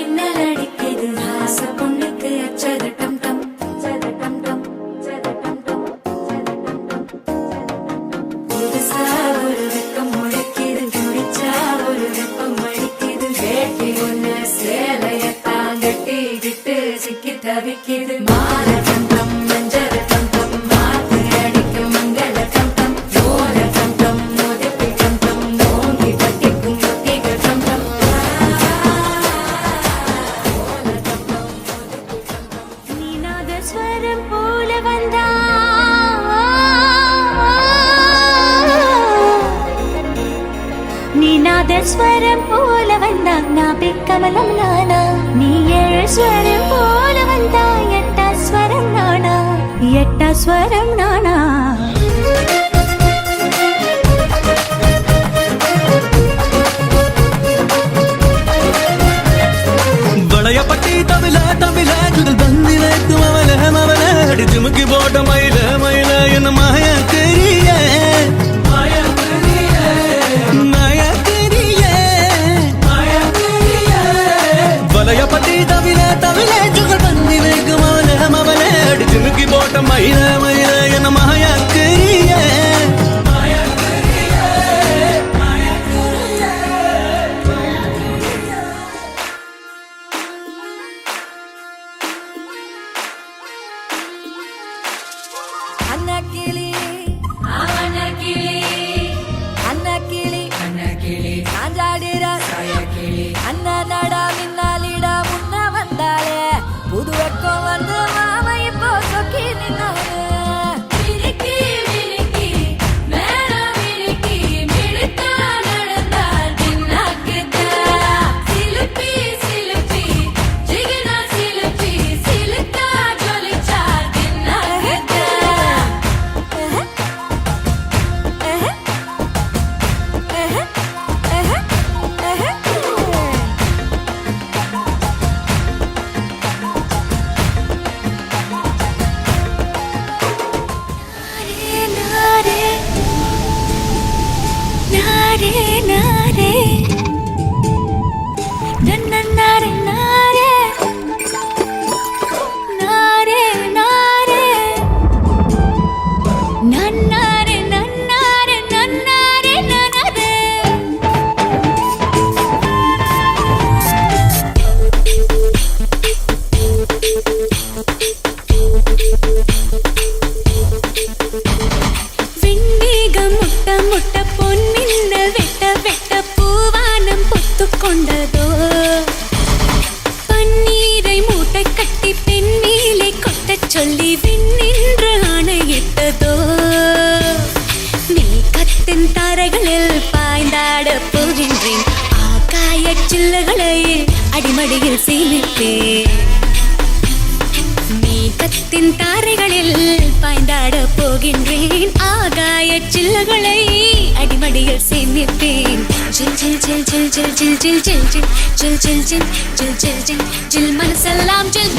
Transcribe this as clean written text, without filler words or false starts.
மின்னல் அடிக்குது ஆச பொண்ணுக்கு அச்சது டம் டம் டம் டம் புதுசா ஒரு வெக்கம் முளைக்குது குடிச்சா ஒரு வெப்பம் அடிக்குது வேட்டி ஒண்ணு சேலையத்தான் கட்டிக்கிட்டு சிக்கி தவிக்குது மாற டம் டம் மஞ்சள் டம் டம் மாத்து அடிக்கும் மங்கள டம் டம் ஓர டம் டம் மோதிப்பி டம் டம் நோங்கி பட்டிக்கும் முத்திக டம் டம் நீநாதஸ்வரம் போல வந்தா நீநாதஸ்வரம் போல வந்தா நாபி கமலம் நானா நீ ஏழு ஸ்வரம் போல வந்தா எட்டா ஸ்வரம் நானா எட்டா ஸ்வரம் நானா வளையப்பட்டி தமிழ தமிழ குடல் பந்தி வைக்கும் அவள மவள அடிச்சு முக்கி போட்ட மயில மயில என்ன மாயா தெரிய வளையப்பட்டி தமிழ தமிழ குடல் பந்தி வைக்கும் அவள மவள அடிச்சு முக்கி போட்ட மயில மயில என்ன மாயா தெரிய அன்னக்கிளி அவனக்கிளி அன்னக்கிளி அன்னக்கிளி சாஞ்சாடிரா சாயக்கிளி அண்ணனடா மின்னாலிடா முன்ன வந்தாளே புது வெக்கம் வந்து மாமா இப்போ சொக்கி நின்னாரு மினுக்கி மினுக்கி மேல மினுக்கி மினுக்கா நடந்தா தின்னாக்குதா சிலுப்பி சிலுப்பி ஜிகினா சிலுப்பி சிலுக்கா ஜொலிச்சா தின்னாக்குதா முட்ட பொன்னின்ன வெட்ட வெட்ட பூவானம் பொத்துக்கொண்டதோ பன்னீரை மூட்டை கட்டி பெண்மீலை கொட்டச் சொல்லி விண்ணின்று ஆணையிட்டதோ மேகத்தின் தாரைகளில் பாய்ந்தாட போகின்றேன் ஆகாய சில்லுகளை அடிமடியில் சேமித்தேன் மேகத்தின் தாரைகளில் பாய்ந்தாட போகின்றேன் ஆகாய சில்லுகளை அடிமடியில் சேமிப்பேன் ஜில் ஜில் ஜில் ஜில் ஜில் ஜில் ஜில் ஜில் ஜில் ஜில் ஜில் ஜில் ஜில் ஜில் ஜில் ஜில் மனசெல்லாம் ஜில்